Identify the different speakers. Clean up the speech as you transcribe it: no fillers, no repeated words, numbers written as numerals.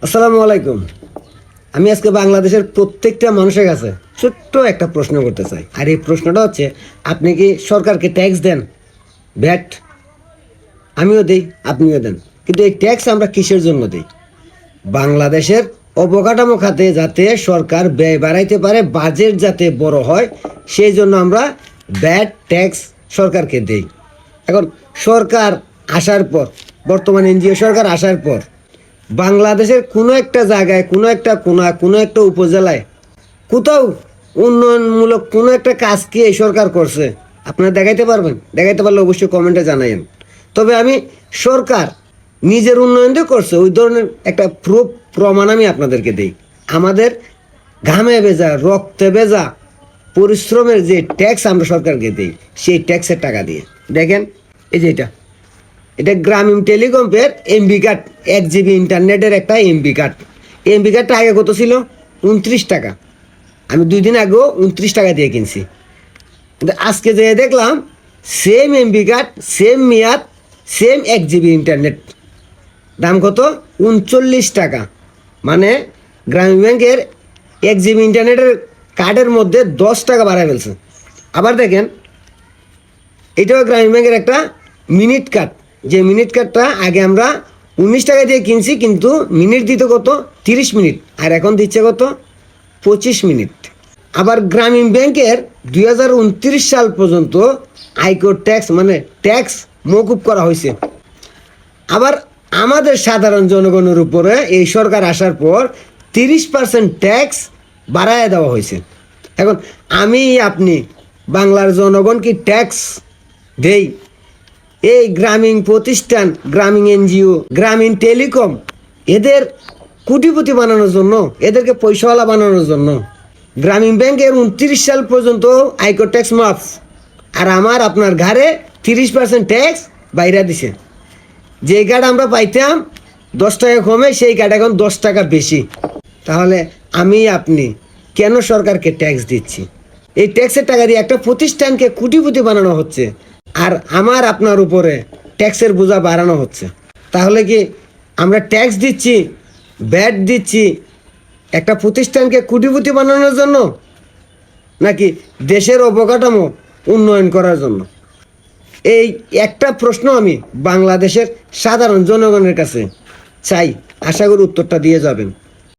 Speaker 1: আসসালামু আলাইকুম। আমি আজকে বাংলাদেশের প্রত্যেকটা মানুষের কাছে ছোট্ট একটা প্রশ্ন করতে চাই। আর এই প্রশ্নটা হচ্ছে, আপনি কি সরকারকে ট্যাক্স দেন? ভ্যাট আমিও দিই, আপনিও দেন, কিন্তু এই ট্যাক্স আমরা কিসের জন্য দিই? বাংলাদেশের অবকাঠামো খাতে যাতে সরকার ব্যয় বাড়াইতে পারে, বাজেট যাতে বড় হয়, সেই জন্য আমরা ভ্যাট ট্যাক্স সরকারকে দেই। এখন সরকার আসার পর, বর্তমান এনজিও সরকার আসার পর বাংলাদেশের কোনো একটা জায়গায়, কোনো একটা কোণা, কোনো একটা উপজেলায় কোথাও উন্নয়নমূলক কোনো একটা কাজ কি এই সরকার করছে? আপনারা দেখাইতে পারবেন? দেখাইতে পারলে অবশ্যই কমেন্টে জানাইন। তবে আমি সরকার নিজের উন্নয়ন দিয়ে করছে ওই ধরনের একটা প্রমাণ আমি আপনাদেরকে দিই। আমাদের ঘামে ভেজা, রক্তে ভেজা পরিশ্রমের যে ট্যাক্স আমরা সরকারকে দিই, সেই ট্যাক্সের টাকা দিয়ে দেখেন, এই যে এটা গ্রামীণ টেলিকমের এমবি কার্ড, 1 GB ইন্টারনেটের একটা এমবি কার্ড। এমবি কার্ডটা আগে কত ছিল? 29 টাকা। আমি 2 দিন আগেও 29 টাকা দিয়ে কিনছি। কিন্তু আজকে যে দেখলাম সেম এমবি কার্ড, সেম মেয়াদ, সেম 1 GB ইন্টারনেট, দাম কত? 39 টাকা। মানে গ্রামীণ ব্যাংকের 1 GB ইন্টারনেটের কার্ডের মধ্যে 10 টাকা বাড়ায় ফেলছে। আবার দেখেন, এটাও গ্রামীণ ব্যাংকের একটা মিনিট কার্ড, যে মিনিট কার্ডটা আগে আমরা 19 টাকা দিয়ে কিনছি, কিন্তু মিনিট দিত কত? 30 মিনিট, আর এখন দিচ্ছে কত? 25 মিনিট। আবার গ্রামীণ ব্যাংকের 2029 সাল পর্যন্ত আয়কর ট্যাক্স মানে ট্যাক্স মওকুফ করা হয়েছে। আবার আমাদের সাধারণ জনগণের উপরে এই সরকার আসার পর 30% ট্যাক্স বাড়ায় দেওয়া হয়েছে। এখন আমি আপনি বাংলার জনগণ কি ট্যাক্স দেই? এই গ্রামীণ প্রতিষ্ঠান, গ্রামীণ এনজিও, গ্রামীণ টেলিকম, এদের কোটিপতি বানানোর জন্য, এদেরকে পয়সাওয়ালা বানানোর জন্য গ্রামীণ ব্যাংকের 29 সাল পর্যন্ত আয়কর ট্যাক্স মাফ, আর আমার আপনার ঘাড়ে 30% ট্যাক্স বাইরা দিছে। যে কার্ড আমরা পাইতাম 10 টাকা কমে, সেই কার্ড এখন 10 টাকা বেশি। তাহলে আমি আপনি কেন সরকারকে ট্যাক্স দিচ্ছি? এই ট্যাক্সের টাকা দিয়ে একটা প্রতিষ্ঠানকে কোটিপতি বানানো হচ্ছে, আর আমার আপনার উপরে ট্যাক্সের বোঝা বাড়ানো হচ্ছে। তাহলে কি আমরা ট্যাক্স দিচ্ছি, ভ্যাট দিচ্ছি একটা প্রতিষ্ঠানকে কোটিপতি বানানোর জন্য, নাকি দেশের অবকাঠামো উন্নয়ন করার জন্য? এই একটা প্রশ্ন আমি বাংলাদেশের সাধারণ জনগণের কাছে চাই, আশা করি উত্তরটা দিয়ে যাবেন।